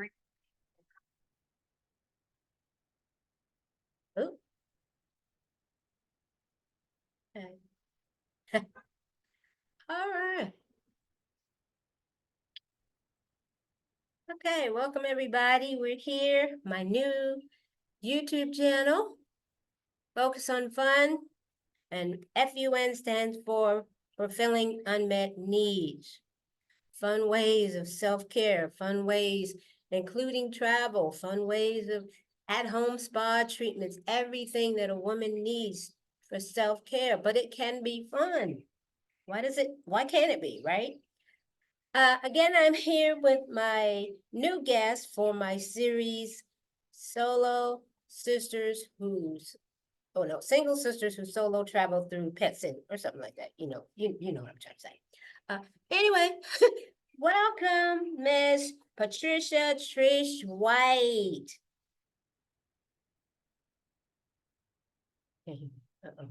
Ooh. Okay. All right. Okay, welcome everybody. We're here, my new YouTube channel, Focus on Fun, and FUN stands for Fulfilling Unmet Needs. Fun ways of self-care, fun ways including travel, fun ways of at-home spa treatments, everything that a woman needs for self-care, but it can be fun. Why can't it be, right? Again, I'm here with my new guest for my series, Solo Sisters Who's, oh no, Single Sisters Who Solo Travel Through Pet Sitting or something like that. You know what I'm trying to say. Anyway, welcome, Miss Patricia Trish White. Uh-oh.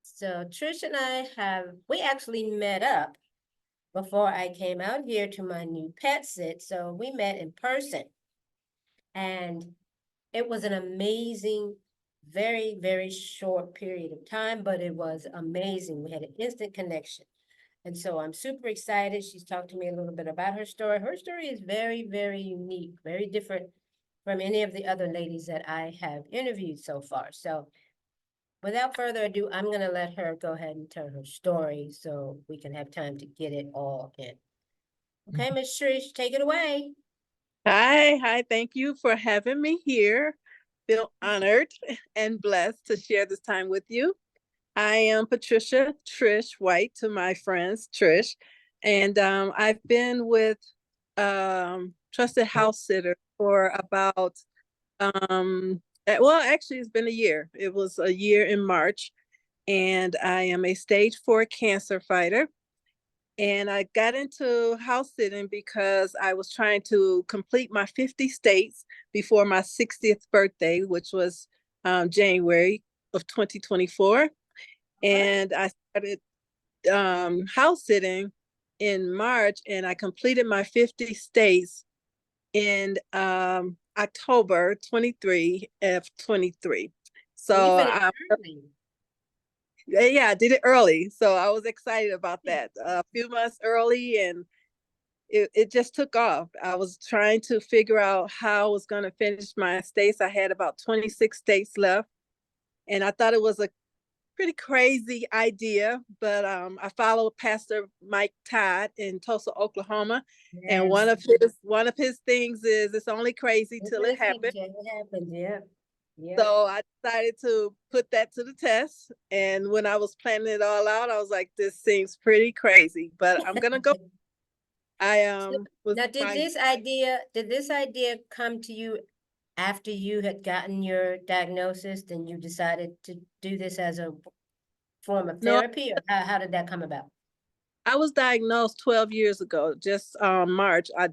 So Trish and we actually met up before I came out here to my new pet sit. So we met in person. And it was an amazing, very, very short period of time, but it was amazing. We had an instant connection. And so I'm super excited. She's talked to me a little bit about her story. Her story is very, very unique, very different from any of the other ladies that I have interviewed so far. So without further ado, I'm going to let her go ahead and tell her story so we can have time to get it all in. Okay, Ms. Trish, take it away. Hi. Thank you for having me here. Feel honored and blessed to share this time with you. I am Patricia Trish White to my friends, Trish. And I've been with Trusted House Sitter for about, well, actually, it's been a year. It was a year in March. And I am a stage 4 cancer fighter. And I got into house sitting because I was trying to complete my 50 states before my 60th birthday, which was January of 2024. And I started house sitting in March, and I completed my 50 states in October 23 of 23. So yeah, I did it early. So I was excited about that. A few months early, and it just took off. I was trying to figure out how I was going to finish my states. I had about 26 states left. And I thought it was a pretty crazy idea, but I follow Pastor Mike Todd in Tulsa, Oklahoma. Yes. And one of his things is it's only crazy till it happens. It happens, yeah. Yep. So I decided to put that to the test. And when I was planning it all out, I was like, this seems pretty crazy, but I'm going to go. Now, did this idea come to you after you had gotten your diagnosis and you decided to do this as a form of therapy? Or how did that come about? I was diagnosed 12 years ago. Just March, I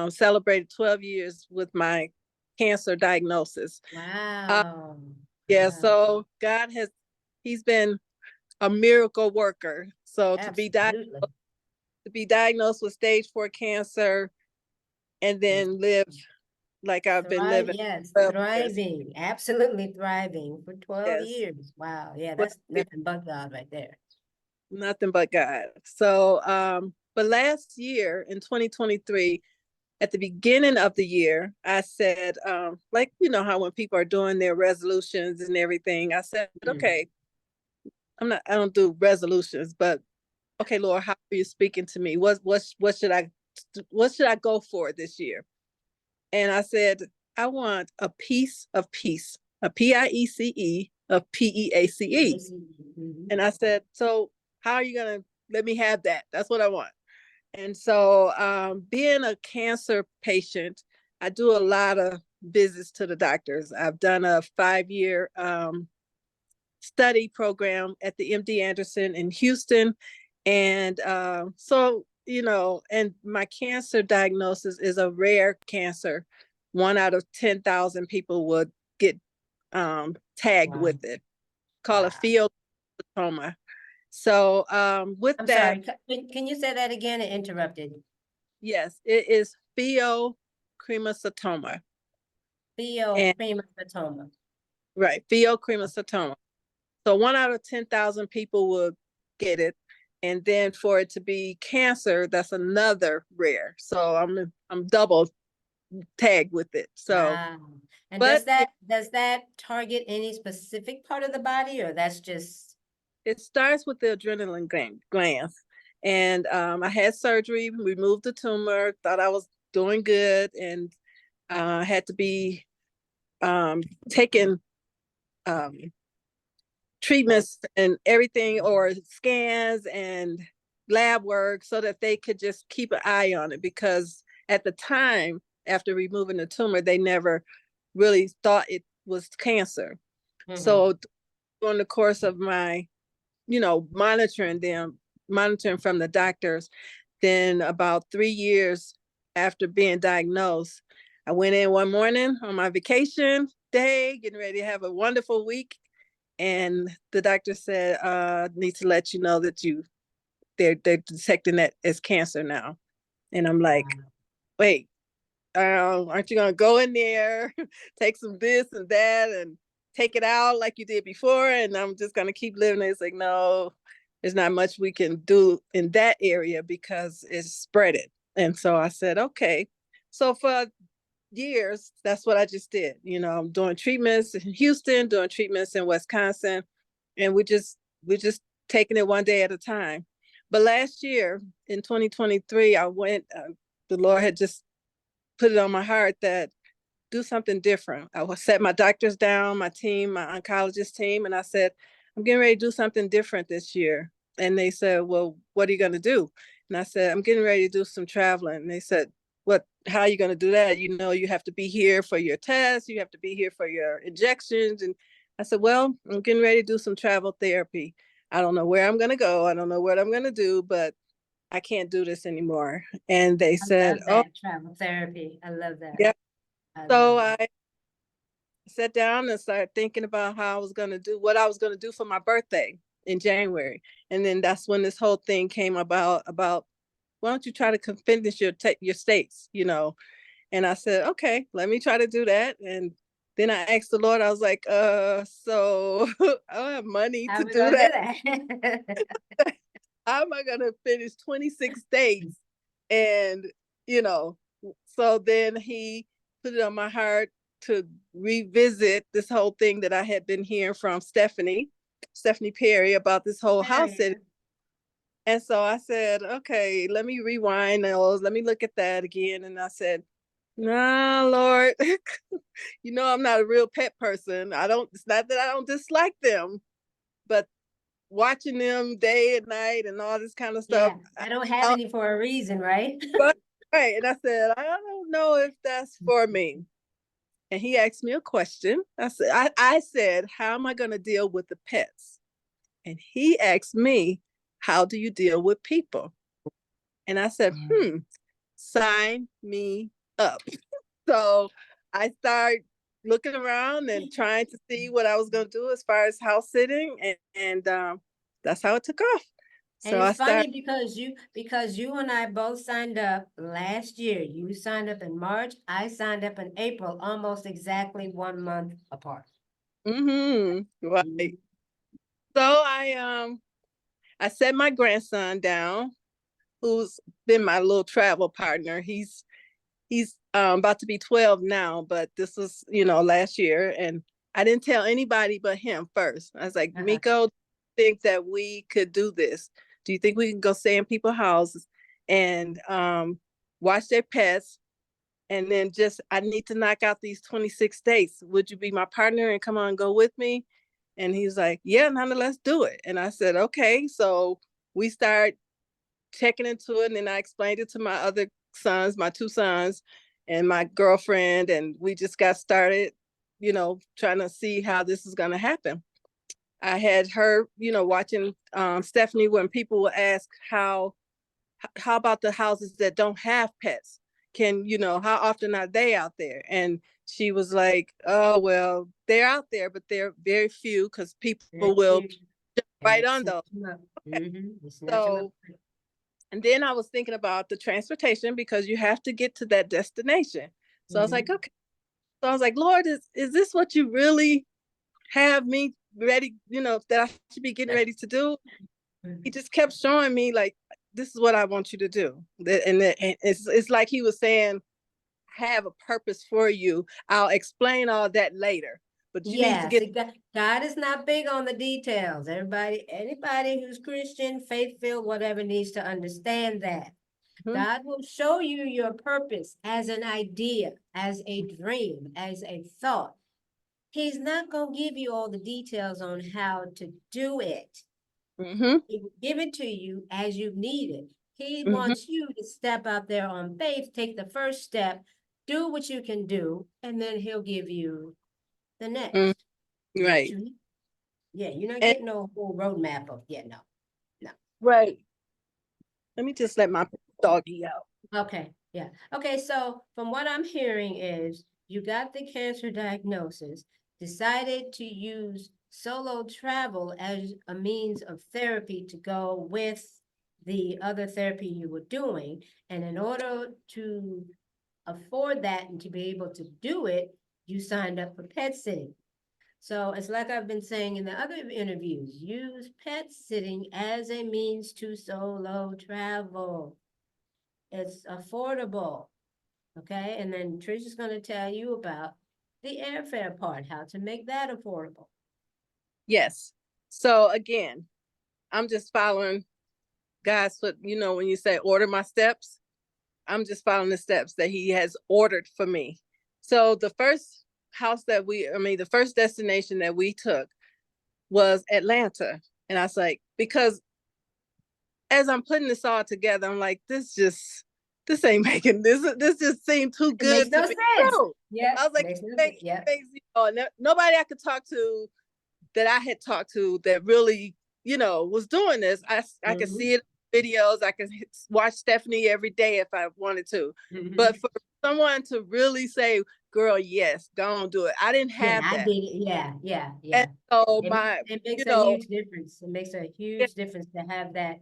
celebrated 12 years with my cancer diagnosis. Wow. Yeah, wow. So God he's been a miracle worker. So Absolutely. to be diagnosed with stage 4 cancer and then live like I've been living. Yes, thriving, years. Absolutely thriving for 12 years. Wow. Yeah, that's nothing but God right there. Nothing but God. So, but last year in 2023, at the beginning of the year, I said, like, you know how when people are doing their resolutions and everything, I said, okay, I don't do resolutions, but okay, Lord, how are you speaking to me? What should I go for this year? And I said, I want a piece of peace, a PIECE of PEACE. And I said, so how are you going to let me have that? That's what I want. And so being a cancer patient, I do a lot of visits to the doctors. I've done a 5-year study program at the MD Anderson in Houston. And so, you know, and my cancer diagnosis is a rare cancer. 1 out of 10,000 people would get tagged with it, called a field lymphoma. So with I'm sorry, can you say that again? It interrupted. Yes, it is pheochromocytoma. And Pheochromocytoma. right, pheochromocytoma. So 1 out of 10,000 people will get it. And then for it to be cancer, that's another rare. So I'm double tagged with it. So, Wow. And but does that target any specific part of the body, or that's just it starts with the adrenaline glands. And I had surgery, removed the tumor, thought I was doing good, and had to be taking um, treatments and everything, or scans and lab work, so that they could just keep an eye on it, because at the time after removing the tumor they never really thought it was cancer. So during the course of my monitoring from the doctors, then about 3 years after being diagnosed, I went in one morning on my vacation day, getting ready to have a wonderful week, and the doctor said, need to let you know that they're detecting that as cancer now. And I'm like, wait, aren't you gonna go in there, take some this and that, and take it out like you did before, and I'm just gonna keep living? It's like, no, there's not much we can do in that area because it's spread it. And so I said, okay. So for years, that's what I just did. I'm doing treatments in Houston, doing treatments in Wisconsin, and we just taking it one day at a time. But last year in 2023, I went. The Lord had just put it on my heart that do something different. I set my doctors down, my team, my oncologist team, and I said, I'm getting ready to do something different this year. And they said, well, what are you going to do? And I said, I'm getting ready to do some traveling. And they said, how are you going to do that? You have to be here for your tests. You have to be here for your injections. And I said, well, I'm getting ready to do some travel therapy. I don't know where I'm going to go. I don't know what I'm going to do, but I can't do this anymore. And they said, oh, travel therapy. I love that. yeah. I So love that. I sat down and started thinking about how I was going to do what I was going to do for my birthday in January. And then that's when this whole thing came about why don't you try to finish your states. And I said, okay, let me try to do that. And then I asked the Lord, I was like, so I don't have money How to we do gonna that. do that? How am I going to finish 26 states? And, you know, so then he put it on my heart to revisit this whole thing that I had been hearing from Stephanie Perry, about this whole house sitting. And so I said, okay, let me rewind those. Let me look at that again. And I said, nah, Lord, I'm not a real pet person. It's not that I don't dislike them, but watching them day and night and all this kind of stuff. I don't have any for a reason, right? Right. And I said, I don't know if that's for me. And he asked me a question. I said, how am I going to deal with the pets? And he asked me, how do you deal with people? And I said, sign me up. So I started looking around and trying to see what I was going to do as far as house sitting. And that's how it took off. And So it's I funny started. because you and I both signed up last year. You signed up in March, I signed up in April, almost exactly 1 month apart. Right. So I set my grandson down, who's been my little travel partner. He's about to be 12 now, but this was, last year. And I didn't tell anybody but him first. I was like, Miko, think that we could do this? Do you think we can go stay in people's houses and watch their pets? And then I need to knock out these 26 states. Would you be my partner and come on, go with me? And he's like, yeah, Nana, let's do it. And I said, okay. So we start checking into it. And then I explained it to my other sons, my two sons, and my girlfriend. And we just got started, trying to see how this is going to happen. I had her, watching Stephanie, when people will ask how about the houses that don't have pets? How often are they out there? And she was like, oh, well, they're out there, but they're very few because people will jump right on those. Okay. So And then I was thinking about the transportation because you have to get to that destination. So I was like, okay. So I was like, Lord, is this what you really have me ready, that I should be getting ready to do? He just kept showing me like, this is what I want you to do. And it's like he was saying, I have a purpose for you. I'll explain all that later. But you need to Yes, get God is not big on the details. Anybody who's Christian, faith-filled, whatever, needs to understand that. Mhm. God will show you your purpose as an idea, as a dream, as a thought. He's not going to give you all the details on how to do it. Mhm. He will give it to you as you need it. He Mhm. wants you to step out there on faith, take the first step, do what you can do, and then he'll give you the Mhm. next. What Right. you need. Yeah, you're not And getting no whole roadmap of, yeah, no, no. right. Let me just let my doggy out. Okay, yeah. Okay, so from what I'm hearing is you got the cancer diagnosis, decided to use solo travel as a means of therapy to go with the other therapy you were doing. And in order to afford that and to be able to do it, you signed up for pet sitting. So it's like I've been saying in the other interviews, use pet sitting as a means to solo travel. It's affordable, okay? And then Trish is going to tell you about the airfare part, how to make that affordable. Yes. So again, I'm just following God's foot, when you say order my steps, I'm just following the steps that he has ordered for me. So the first the first destination that we took was Atlanta. And I was like, because as I'm putting this all together, I'm like, this ain't making this just seemed too It makes good to no be sense. true. Yep, I was like, makes no sense. makes, Yep. nobody I could talk to that I had talked to that really, was doing this. I could Mm-hmm. see it in videos. I could watch Stephanie every day if I wanted to. Mm-hmm. But for someone to really say, girl, yes, go on, do it. I didn't Yeah, have I that. did it. Yeah, yeah, And yeah. so It makes a huge difference. It makes a yeah, huge difference to have that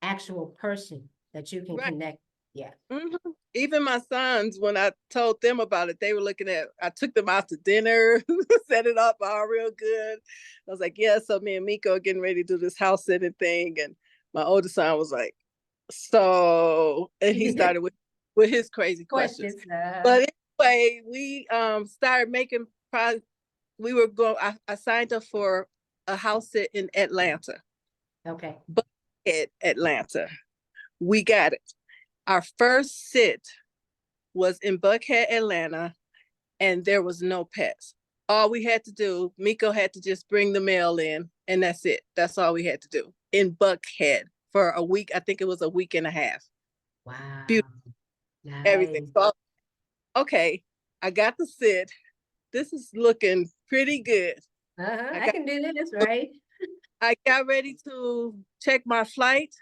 actual person that you can right. connect. Yeah. Mhm. Even my sons, when I told them about it, they were looking at, I took them out to dinner, set it up all real good. I was like, yeah, so me and Miko are getting ready to do this house sitting thing. And my oldest son was like, and he started with his crazy questions. Questions. But anyway, we started making, we were going, I signed up for a house sit in Atlanta, Okay. Buckhead, Atlanta. We got it. Our first sit was in Buckhead, Atlanta, and there was no pets. All we had to do, Miko had to just bring the mail in, and that's it. That's all we had to do in Buckhead for a week. I think it was a week and a half. Wow. Beautiful, everything. Nice. So, okay, I got the sit. This is looking pretty good. Uh-huh. I I got can do this, right? I got ready to check my flight,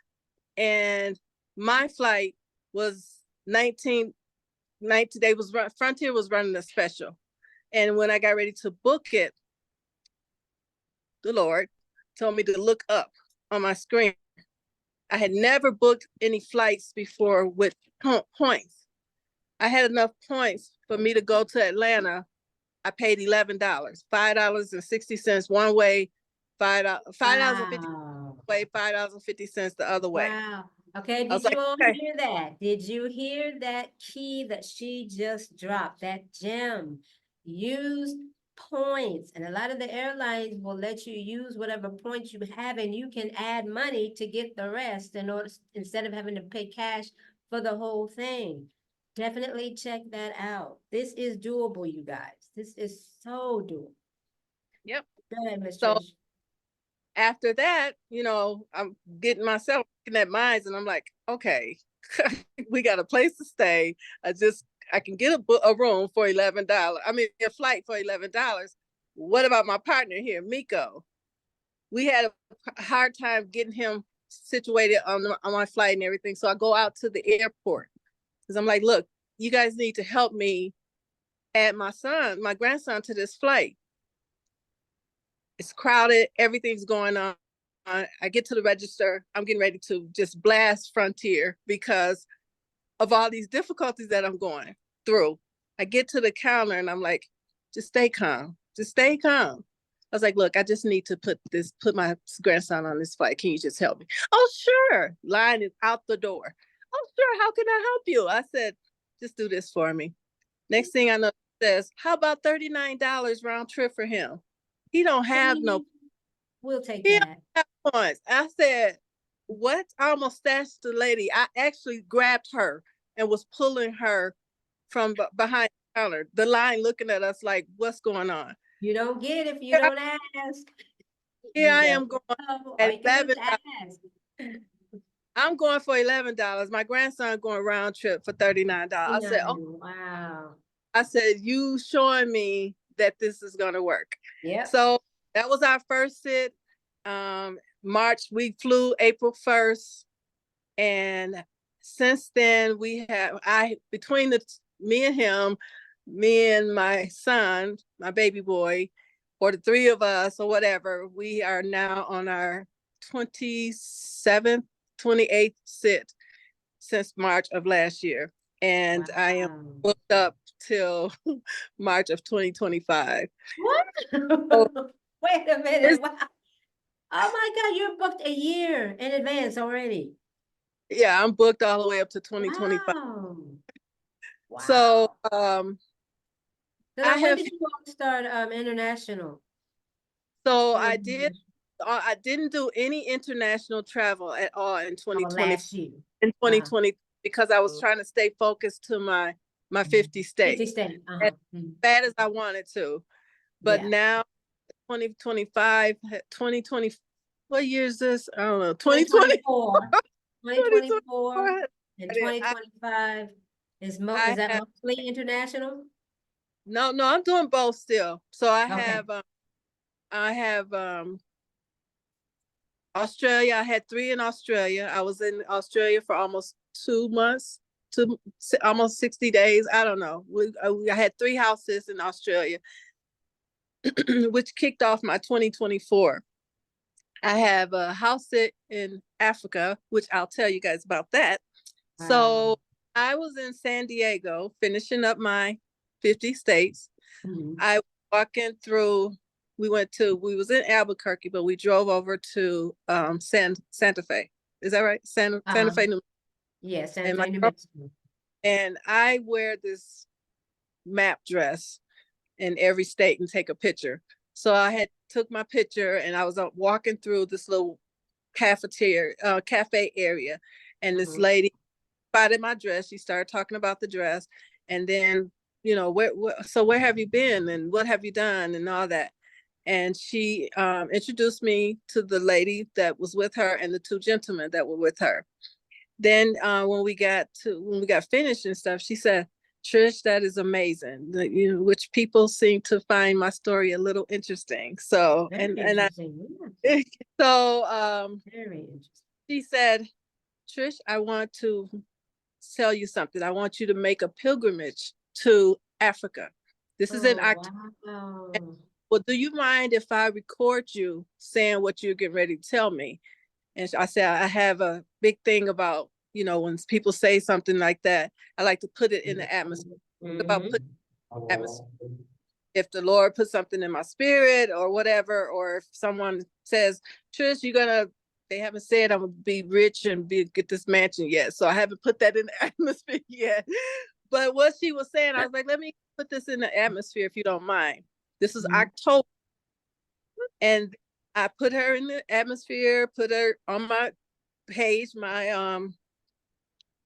and my flight was 19. They was Frontier was running a special, and when I got ready to book it, the Lord told me to look up on my screen. I had never booked any flights before with points. I had enough points for me to go to Atlanta. I paid $11, $5.60 one way, $5.50 Wow. way, $5.50 the other way. Wow. Okay, I was did you like, all okay, hear that? Did you hear that key that she just dropped, that gem? Use points. And a lot of the airlines will let you use whatever points you have, and you can add money to get the rest in order instead of having to pay cash for the whole thing. Definitely check that out. This is doable, you guys. This is so doable. yep. Go ahead, Miss So Trish. after that, I'm getting myself looking at mines, and I'm like, okay, we got a place to stay. I can get a room for $11. I mean, a flight for $11. What about my partner here, Miko? We had a hard time getting him situated on my flight and everything. So I go out to the airport because I'm like, look, you guys need to help me add my grandson to this flight. It's crowded. Everything's going on. I get to the register. I'm getting ready to just blast Frontier because of all these difficulties that I'm going through. I get to the counter and I'm like, just stay calm. Just stay calm. I was like, look, I just need to put my grandson on this flight. Can you just help me? Oh, sure. Line is out the door. Oh, sure. How can I help you? I said, just do this for me. Next thing I know, it says, how about $39 round trip for him? He don't have no. We'll take He that. don't have points. I said, what? I almost snatched the lady. I actually grabbed her and was pulling her from behind the counter. The line looking at us like, what's going on? You don't get if you don't ask. Here I You am going know, at all you can do is $11. ask. I'm going for $11. My grandson going round trip for $39. I said, oh, Wow. I said, you showing me that this is gonna work. Yep. So that was our first sit. March, we flew April 1st. And since then between me and him, me and my son, my baby boy, or the three of us or whatever, we are now on our 27th, 28th sit since March of last year. And I am booked up till March of 2025. What? So Wait a minute. Wow. Oh my God, you're booked a year in advance already. yeah, I'm booked all the way up to 2025. Wow. So So I now when have did you all start international? So I didn't do any international travel at all in 2020, last year. in 2020, because I was trying to stay focused to my 50 states 50 states. as bad as I wanted to. But now 2025, 2020, what year is this? I don't know, 2024. 2024 and 2024. 2025 is that I have, mostly international? no, I'm doing both still. So I Okay. have Australia. I had 3 in Australia. I was in Australia for almost 2 months, almost 60 days. I don't know. I had 3 houses in Australia, which kicked off my 2024. I have a house in Africa, which I'll tell you guys about that. Wow. So I was in San Diego finishing up my 50 states. I was walking through. We was in Albuquerque, but we drove over to Santa Fe. Is that right? Santa Fe, New Yeah, Santa Fe, New Mexico. And I wear this map dress in every state and take a picture. So I took my picture and I was walking through this little cafe area, and this lady spotted my dress. She started talking about the dress, and then, where have you been and what have you done and all that. And she introduced me to the lady that was with her and the 2 gentlemen that were with her. Then when we got finished and stuff, she said, Trish, that is amazing. Which people seem to find my story a little interesting. So very interesting. She said, Trish, I want to tell you something. I want you to make a pilgrimage to Africa. This is in October. Wow. Well, do you mind if I record you saying what you're getting ready to tell me? And I said, I have a big thing about, when people say something like that, I like to put it in the atmosphere. About putting in the atmosphere. If the Lord puts something in my spirit or whatever, or if someone says, Trish, they haven't said I'm gonna be rich and get this mansion yet. So I haven't put that in the atmosphere yet. But what she was saying, I was like, let me put this in the atmosphere if you don't mind. This is October. And I put her in the atmosphere, put her on my page, my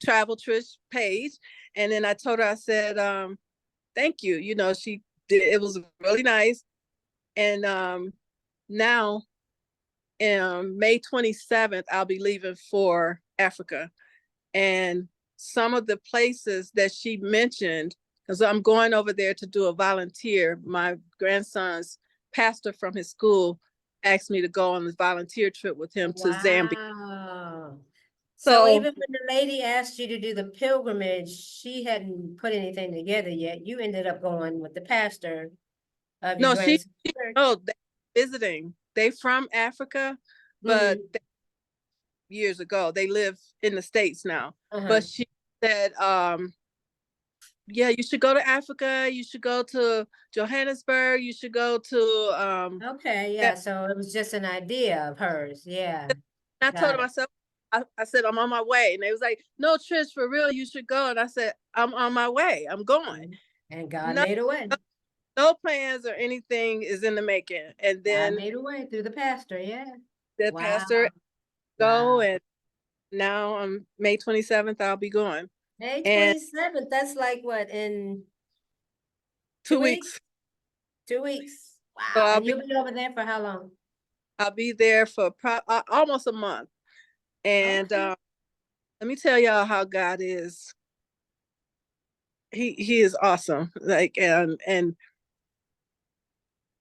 Travel Trish page. And then I told her, I said, thank you. She did, it was really nice. And now, May 27th, I'll be leaving for Africa. And some of the places that she mentioned, because I'm going over there to do a volunteer, my grandson's pastor from his school asked me to go on this volunteer trip with him to Zambia. So even when the lady asked you to do the pilgrimage, she hadn't put anything together yet. You ended up going with the pastor of your grandson. They visiting. They from Africa, but Mhm. years ago, they live in the States now. Uh-huh. But she said, yeah, you should go to Africa. You should go to Johannesburg. You should go to Okay, yeah. yeah, so it was just an idea of hers. Yeah, I told got them, it. I said, I'm on my way. And they was like, no, Trish, for real, you should go. And I said, I'm on my way. I'm going. Mhm. And God No, made a way. no plans or anything is in the making. And God then made a way through the pastor. Yeah. the Wow. pastor go, Wow. and now on May 27th, I'll be going. May And 27th. That's like what, in 2 2 weeks? weeks. 2 weeks. So Wow. And you'll be over there for how long? I'll be there for almost a month. And Okay. let me tell y'all how God is. He is awesome. Like, and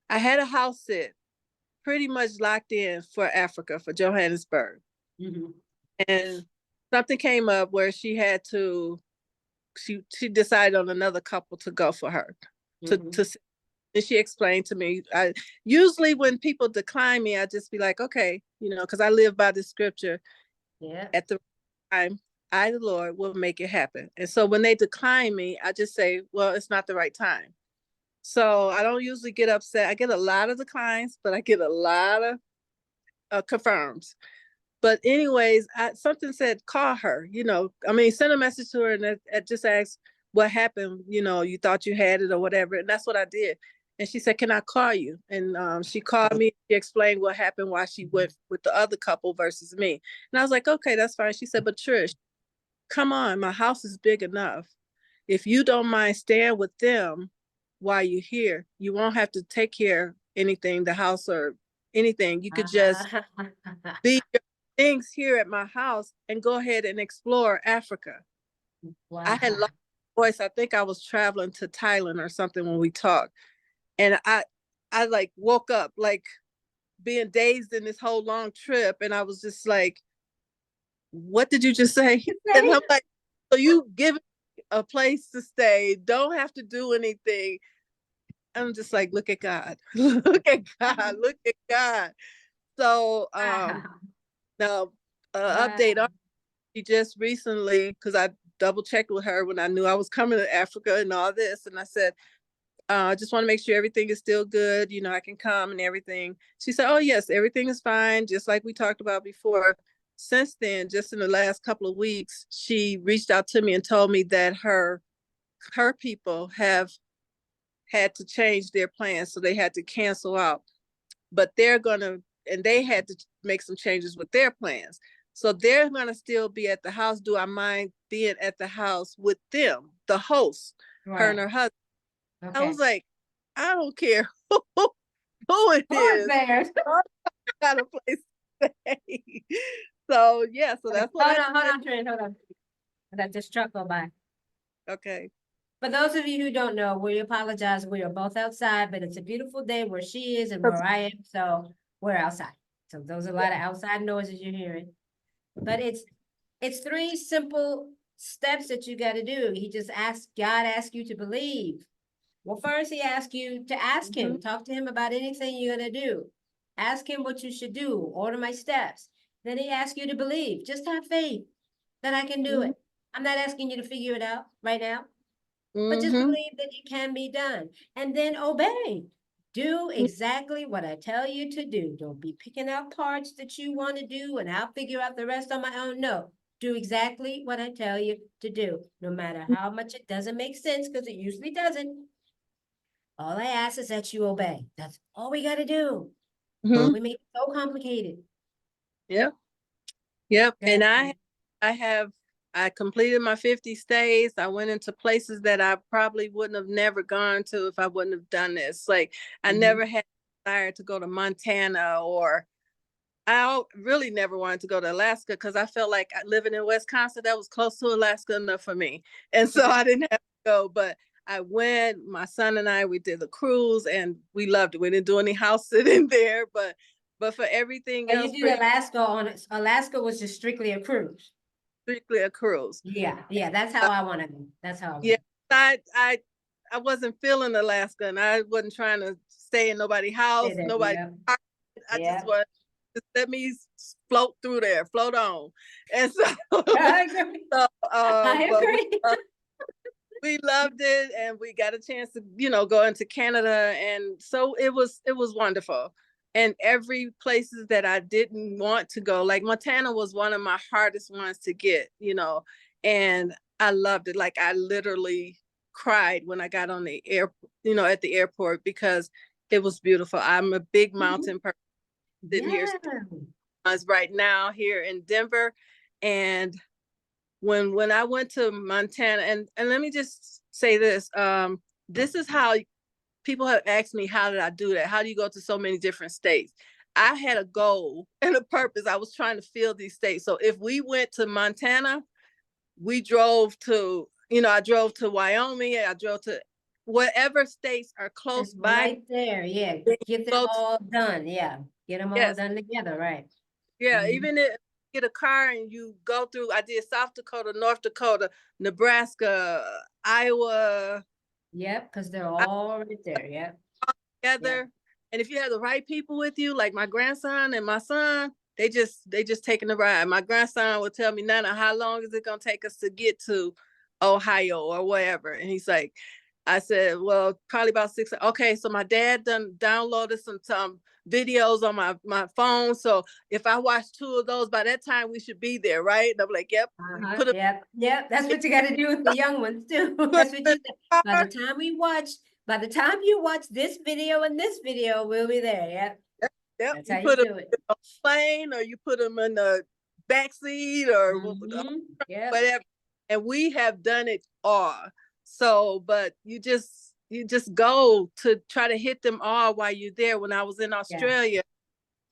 I had a house sit pretty much locked in for Africa, for Johannesburg. Mhm. And something came up where she decided on another couple to go for her. Mhm. And she explained to me, I usually when people decline me, I just be like, okay, because I live by the scripture, Yeah. at the time, I, the Lord, will make it happen. And so when they decline me, I just say, well, it's not the right time. So I don't usually get upset. I get a lot of declines, but I get a lot of confirms. But anyways, something said call her. I mean, send a message to her and just ask what happened. You thought you had it or whatever, and that's what I did. And she said, "Can I call you?" And she called me. She explained what happened, why she went with the other couple versus me. And I was like, "Okay, that's fine." She said, "But Trish, come on, my house is big enough. If you don't mind staying with them while you're here, you won't have to take care of anything, the house or anything. You could just Ah. leave your things here at my house and go ahead and explore Africa." I had Wow. lost my voice. I think I was traveling to Thailand or something when we talked. And I like woke up like being dazed in this whole long trip. And I was just like, what did you just say? And I'm like, so you give me a place to stay, don't have to do anything. I'm just like, look at God. Look at God. Look at God. So Wow. now Wow. update on, she just recently, because I double checked with her when I knew I was coming to Africa and all this, and I said, I just want to make sure everything is still good, I can come and everything. She said, oh yes, everything is fine, just like we talked about before. Since then, just in the last couple of weeks, she reached out to me and told me that her people have had to change their plans, so they had to cancel out. But they had to make some changes with their plans. So they're gonna still be at the house. Do I mind being at the house with them, the host, her and Right. her husband? I Okay. was like, I don't care who it Poor is. bears. I got a place to stay. So yeah, so that's what I Hold did. on, Trent, hold on. That just truck go by. Okay. For those of you who don't know, we apologize. We are both outside, but it's a beautiful day where she is and where I am, so we're outside. So those are a lot of outside noises you're hearing. But it's three simple steps that you got to do. God asks you to believe. Well, first he asks you to ask Mm-hmm. him, talk to him about anything you're gonna do. Ask him what you should do, order my steps. Then he asks you to believe. Just have faith that I can do Mm-hmm. it. I'm not asking you to figure it out right now, but just Mm-hmm. believe that it can be done. And then obey. Do exactly what I tell you to do. Don't be picking out parts that you want to do and I'll figure out the rest on my own. No, do exactly what I tell you to do, no matter how much it doesn't make sense, because it usually doesn't. All I ask is that you obey. That's all we got to do. Mm-hmm. We make it so complicated. Yep. Yep. And Good. I completed my 50 stays. I went into places that I probably wouldn't have never gone to if I wouldn't have done this. Like I Mhm. never had a desire to go to Montana, or I really never wanted to go to Alaska because I felt like living in Wisconsin, that was close to Alaska enough for me. And so I didn't have to go, but I went, my son and I, we did a cruise and we loved it. We didn't do any house sitting there, but for everything Oh, you else, did pretty Alaska on it. Alaska was just strictly a cruise. strictly a cruise. Yeah, yeah, that's how I want to go. That's how I Yeah, want. I I I wasn't feeling Alaska, and I wasn't trying to stay in nobody's Stay house, there. nobody. Yeah, I just yeah. was. just let me float through there, float on. And so, I agree. so I but agree. we loved it, and we got a chance to, go into Canada, and so it was wonderful. And every places that I didn't want to go, like Montana was one of my hardest ones to get, and I loved it. Like I literally cried when I got on the air, at the airport, because it was beautiful. I'm a big mountain person, sitting here Yeah. right now here in Denver. And when I went to Montana, and let me just say this, this is how people have asked me, how did I do that? How do you go to so many different states? I had a goal and a purpose. I was trying to fill these states. So if we went to Montana, we drove to, I drove to Wyoming, I drove to whatever states are close It's by. right there. Yeah. Get them Go to, all done. Yeah. Get them all yes, done together. Right. yeah, Mhm. even if you get a car and you go through, I did South Dakota, North Dakota, Nebraska, Iowa, Yep. Because they're all right there. Yep. Yep. together. And if you have the right people with you, like my grandson and my son, they just taking the ride. My grandson will tell me, Nana, how long is it gonna take us to get to Ohio or wherever? And he's like, I said, well, probably about 6. Okay, so my dad done downloaded some videos on my phone. So if I watch 2 of those, by that time we should be there, right? And I'm like, yep. You put it Yep. Yep. That's what you got to do with the young ones too. put That's what it you in said. the By the car. time you watch this video and this video, we'll be there. Yep. Yep, That's you how you put them do it. in a plane, or you put them in the back seat, or Yep. whatever. And we have done it all. So, but you just go to try to hit them all while you're there. When I was in Yeah. Australia,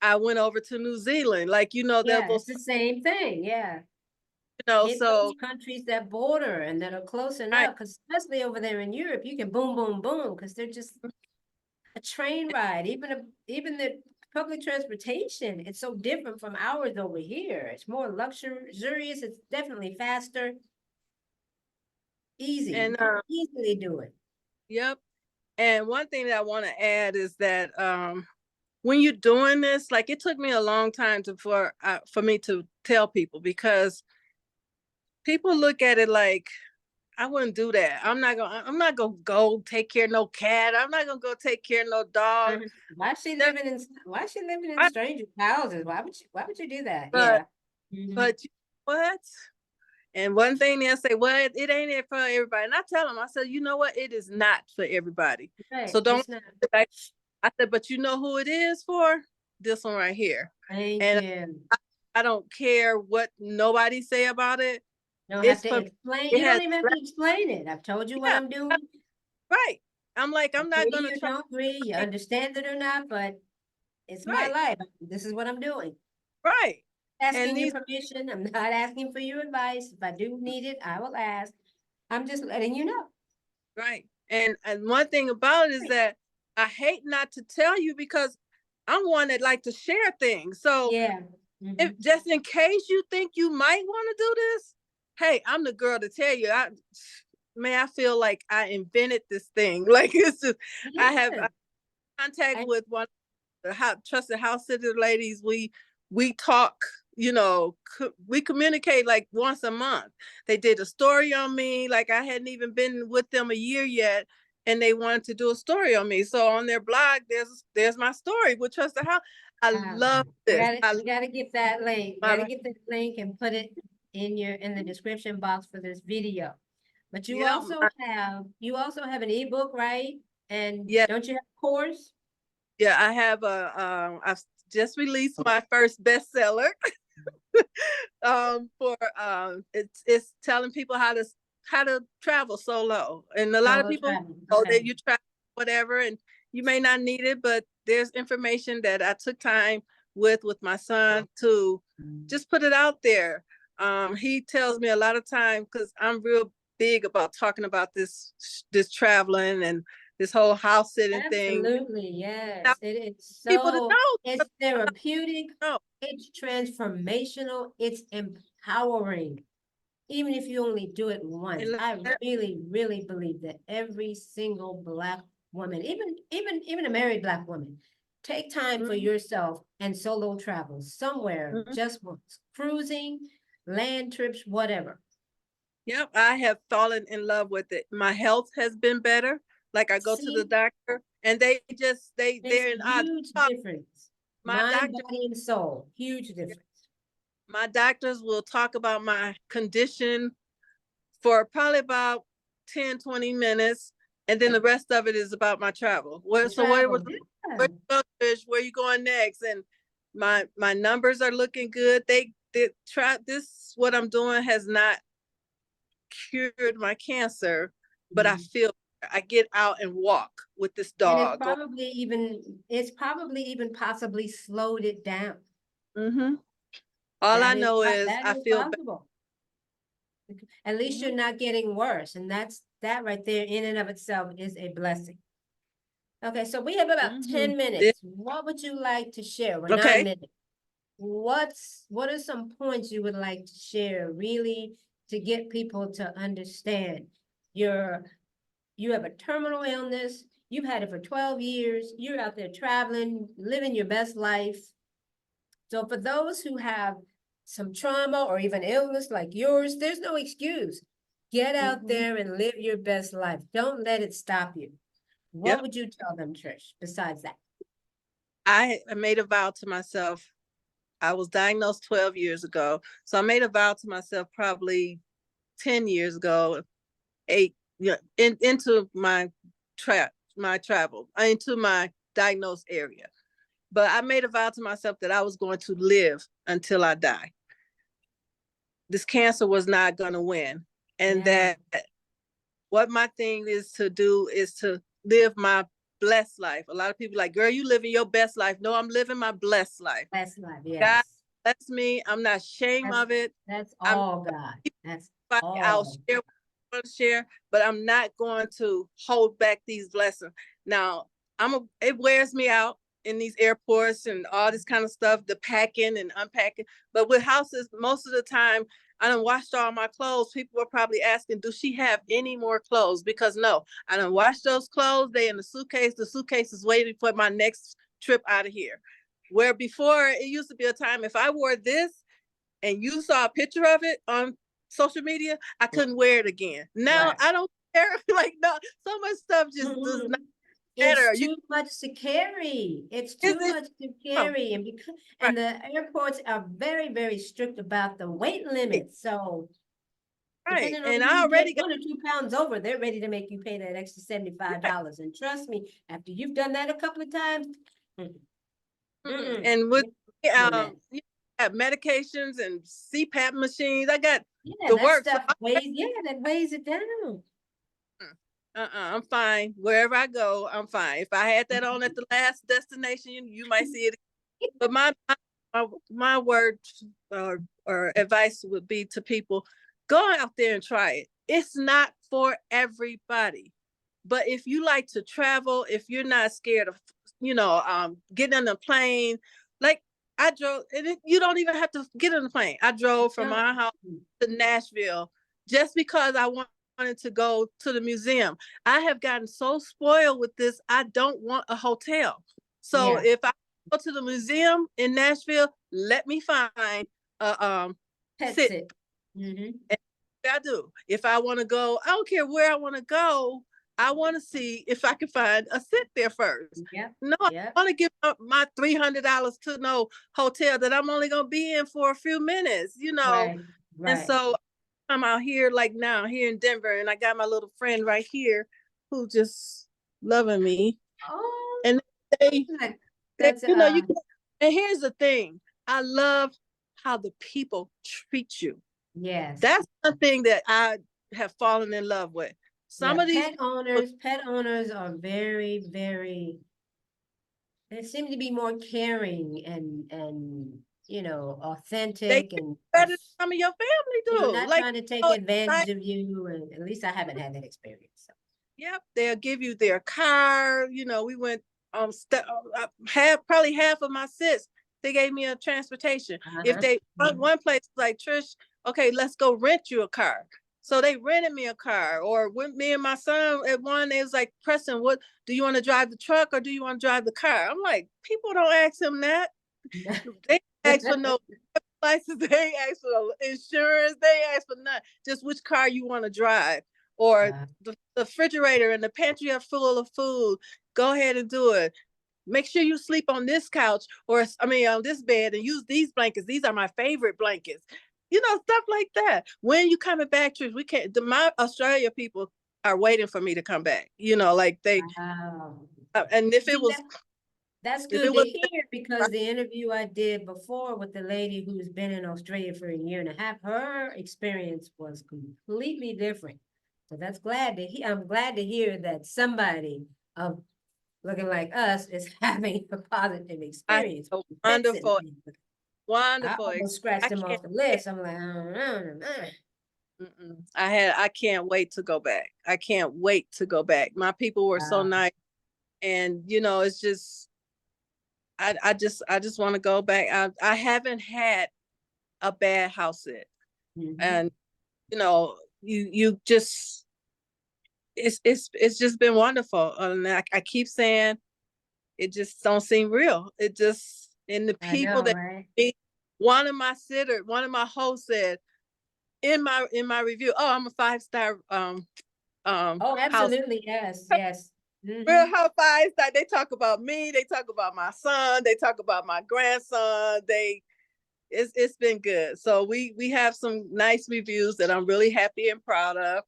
I went over to New Zealand. Like, there Yeah. It's was, the same thing. Yeah. Hit those so countries that border and that are close right. enough, because especially over there in Europe, you can boom, boom, boom, because they're just a train ride. Even the public transportation, it's so different from ours over here. It's more luxurious. It's definitely faster, easy. You And can easily do it. yep. And one thing that I want to add is that when you're doing this, like it took me a long time for me to tell people, because people look at it like, I wouldn't do that. I'm not gonna go take care of no cat. I'm not gonna go take care of no dog. Mhm. Why she living in I, strangers' houses? Why would you do that? but Yeah. Hmm. but you know what? And one thing they'll say, well, it ain't it for everybody. And I tell them, I said, you know what? It is not for everybody. Right. So don't. It's not. I said, but you know who it is for? This one right here. Thank And you. I don't care what nobody say about it. Don't have It's to for me. explain. It You don't has, even have to explain it. I've told you what yeah, I'm doing. right. I'm like, I'm not Agree gonna or try. don't agree, you understand it or not, but it's my Right, life. This is what I'm doing. right. And Asking your these, permission. I'm not asking for your advice. If I do need it, I will ask. I'm just letting you know. right. And one thing about it is that I hate not to tell you, because I'm one that like to share things. So Yeah. if Mhm. just in case you think you might want to do this, hey, I'm the girl to tell you. I feel like I invented this thing. Like it's just, I have Yeah. contact I, with one of the trusted house sitter ladies. We talk, we communicate like once a month. They did a story on me, like I hadn't even been with them a year yet, and they wanted to do a story on me. So on their blog, there's my story with Trusted House. I love this. you gotta get that link. You My gotta get that link and put it in the description box for this video. But yeah, you also have an ebook, right? And yeah, don't you have a course? yeah. I have I've just released my first bestseller. For it's telling people how to travel solo. And a lot of Solo people traveling. know Okay. that you travel whatever, and you may not need it, but there's information that I took time with my son to just put it out there. He tells me a lot of time, because I'm real big about talking about this traveling and this whole house sitting thing. Absolutely, I yes. It is people to so, know, it's therapeutic, know. it's transformational, it's empowering. Even if you only do it once. And I really, really believe that every single Black woman, even a married Black woman, take time for yourself and solo travel somewhere, Mhm. just once, cruising, land trips, whatever. Yep, I have fallen in love with it. My health has been better. Like I go to the See, doctor and they just makes they're a in huge difference. my Mind, doctor body, and soul, huge difference. my doctors will talk about my condition for probably about 10, 20 minutes. And then the rest of it is about my travel. The So where travel, was yeah. where you go, Trish? Where you going next? And my numbers are looking good. They try this what I'm doing has not cured my cancer, but I feel I get out and walk with this And it's dog. probably even possibly slowed it down. Mm-hmm. All I know is That I is feel better. possible. At least you're not getting worse. And that right there in and of itself is a blessing. Okay, so we have about 10 minutes. What would you like to share? We're Okay. 9 minutes. What are some points you would like to share really to get people to understand you have a terminal illness, you've had it for 12 years, you're out there traveling, living your best life. So for those who have some trauma or even illness like yours, there's no excuse. Get out there and live your best life. Don't let it stop you. What Yep. would you tell them, Trish, besides that? I made a vow to myself. I was diagnosed 12 years ago. So I made a vow to myself probably 10 years ago, into my travel, into my diagnosed area. But I made a vow to myself that I was going to live until I die. This cancer was not going to win. And that what my thing is to do is to live my blessed life. A lot of people like, girl, you living your best life. No, I'm living my blessed life. Best life, God yes. bless me. I'm not ashamed of it. That's I'm all God. That's I'll all. share what I want to share, but I'm not going to hold back these blessings. Now, it wears me out in these airports and all this kind of stuff, the packing and unpacking. But with houses, most of the time, I done washed all my clothes. People were probably asking, do she have any more clothes? Because no, I done washed those clothes. They in the suitcase. The suitcase is waiting for my next trip out of here. Where before it used to be a time if I wore this and you saw a picture of it on social media, I couldn't wear it again. Now I don't care. Like no, so much stuff just does not matter. It's too much to carry. It's too much to carry. And because right. the airports are very, very strict about the weight limit. So Right. depending on And if I you get already got 1 or 2 pounds over, they're ready to make you pay that extra $75. And trust me, after you've done that a couple of times, and with doing that. you have medications and CPAP machines. I got Yeah, the that work. So stuff weighs, that weighs it down. I'm fine. Wherever I go, I'm fine. If I had that on at the last destination, you might see it. But my word or advice would be to people, go out there and try it. It's not for everybody. But if you like to travel, if you're not scared of, getting on a plane, like I drove, and you don't even have to get on the plane. I drove from my house to Nashville just because I wanted to go to the museum. I have gotten so spoiled with this. I don't want a hotel. So if I go to the museum in Nashville, let me find a Pet sit. sit. And I do. If I want to go, I don't care where I want to go. I want to see if I can find a sit there first. No, I want to give up my $300 to no hotel that I'm only gonna be in for a few minutes, Right. And so I'm out here like now here in Denver, and I got my little friend right here who just loving me. Oh, And they that's and here's the thing. I love how the people treat you. yes. That's the thing that I have fallen in love with. Some of these pet owners are very, very, they seem to be more caring and authentic they and better than some of your family do. not Like, trying to take advantage of you. And at least I haven't had that experience. So. yep, they'll give you their car. We went probably half of my sits. They gave me a transportation. If they one place like Trish, okay, let's go rent you a car. So they rented me a car. Or with me and my son at one, they was like, Preston, what do you want to drive the truck or do you want to drive the car? I'm like, people don't ask him that. They ask for no license, they ask for insurance, they ask for nothing. Just which car you want to drive. Or the refrigerator and the pantry are full of food. Go ahead and do it. Make sure you sleep on this couch or on this bed and use these blankets. These are my favorite blankets. Stuff like that. When you coming back, Trish? We can't. My Australia people are waiting for me to come back. Like they. Wow. And if it See, was, that's if good it to was, hear, because the interview I did before with the lady who's been in Australia for a year and a half, her experience was completely different. So that's I'm glad to hear that somebody of looking like us is having a positive I experience. had a Fixing wonderful, things. I wonderful. almost scratched I them can't. off the list. I'm like, I I can't wait to go back. I can't wait to go back. My people were so nice, and it's just, I just want to go back. I haven't had a bad house sit, and you just, it's just been wonderful. And I keep saying it just don't seem real. It just, and the I people know, that right? one of my hosts said in my review, oh, I'm a 5-star Oh, house. absolutely. Yes, yes. Real Housewives, that they talk about me, they talk about my son, they talk about my grandson. It's been good. So we have some nice reviews that I'm really happy and proud of.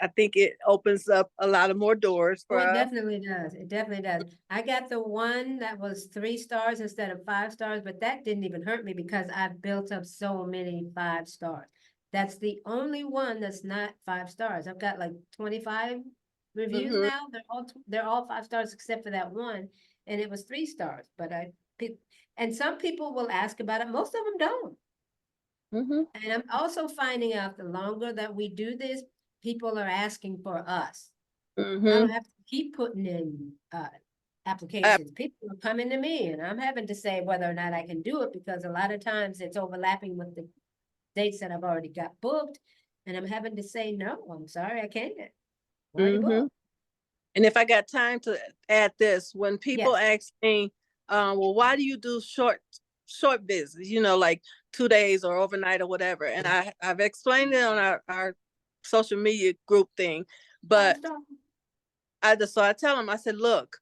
I think it opens up a lot of more doors Oh, for it us. definitely does. It definitely does. I got the one that was 3 stars instead of 5 stars, but that didn't even hurt me because I've built up so many 5 stars. That's the only one that's not 5 stars. I've got like 25 reviews Mm-hmm. now. They're all 5 stars except for that one, and it was 3 stars. But and some people will ask about it. Most of them don't. Mm-hmm. And I'm also finding out the longer that we do this, people are asking for us. I Mm-hmm. don't have to keep putting in applications. People are coming to me and I'm having to say whether or not I can do it, because a lot of times it's overlapping with the dates that I've already got booked. And I'm having to say, no, I'm sorry, I can't. Already Mm-hmm. booked. And if I got time to add this, when people Yes. ask me, well, why do you do short visits? Like 2 days or overnight or whatever. And I've explained it on our social media group thing, but I tell them, I said, look,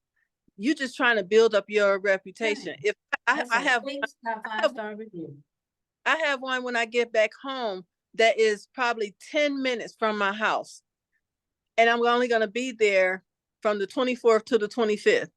you just trying to build up your reputation. Right. If I, That's I a have quick I have 5-star review. I have one when I get back home that is probably 10 minutes from my house. And I'm only going to be there from the 24th to the 25th.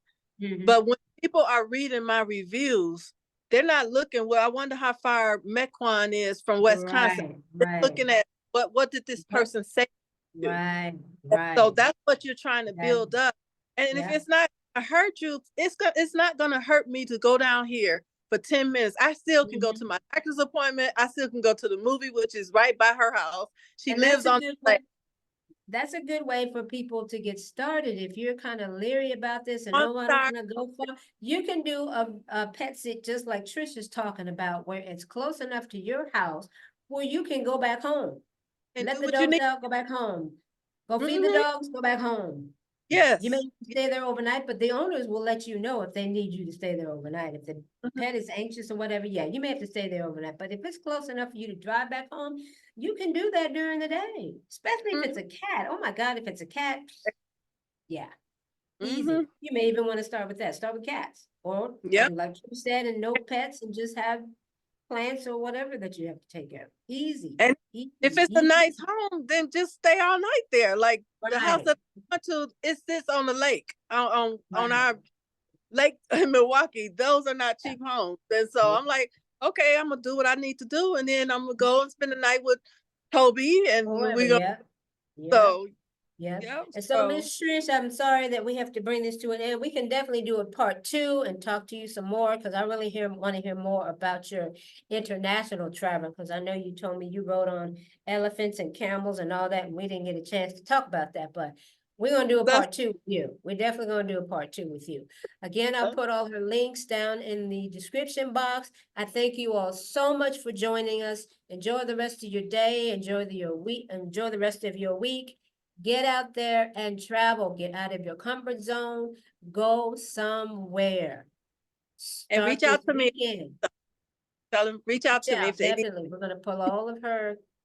But when people are reading my reviews, they're not looking, well, I wonder how far Mequon is from Wisconsin. Right, They're right. looking at what did this person say to you? Right, So right. that's what you're trying to build up. And if it's not gonna hurt you, it's not gonna hurt me to go down here for 10 minutes. I still can go to my doctor's appointment. I still can go to the movie, which is right by her house. She And that's lives a on good the way. lake. That's a good way for people to get started. If you're kind of leery about this and One no, I don't star. want to go far, you can do a pet sit just like Trish is talking about, where it's close enough to your house where you can go back home. And Let do the what you dogs need. out, go back home. Go feed the Mm-hmm. dogs, go back home. You may Yes. stay there overnight, but the owners will let you know if they need you to stay there overnight. If the pet is anxious or whatever, yeah, you may have to stay there overnight. But if it's close enough for you to drive back home, you can do that during the day, especially if it's a cat. Oh my God, if it's a cat, yeah, Mm-hmm. easy. You may even want to start with that. Start with cats, or Yep. do like you said, and no pets, and just have plants or whatever that you have to take care of. Easy, And easy, if it's a easy. nice home, then just stay all night there. Like the house Right, that I went to, it sits on the lake, on right. our lake in Milwaukee. Those are not Yeah. cheap homes. And so I'm like, okay, I'm gonna do what I need to do, and then I'm gonna go and spend the night with Toby, and However, we go. yeah, yeah. So Yeah. yeah, And so, so Miss Trish, I'm sorry that we have to bring this to an end. We can definitely do a part 2 and talk to you some more, because I really want to hear more about your international travel, because I know you told me you rode on elephants and camels and all that, and we didn't get a chance to talk about that. But We're gonna do a That's part 2 with you. We're definitely gonna do a part 2 with you. Again, I'll put all her links down in the description box. I thank you all so much for joining us. Enjoy the rest of your day, enjoy your week, enjoy the rest of your week. Get out there and travel, get out of your comfort zone, go somewhere. and Start reach this out to me. weekend. Tell them reach out to me Yeah, if they need. definitely. We're gonna pull all of her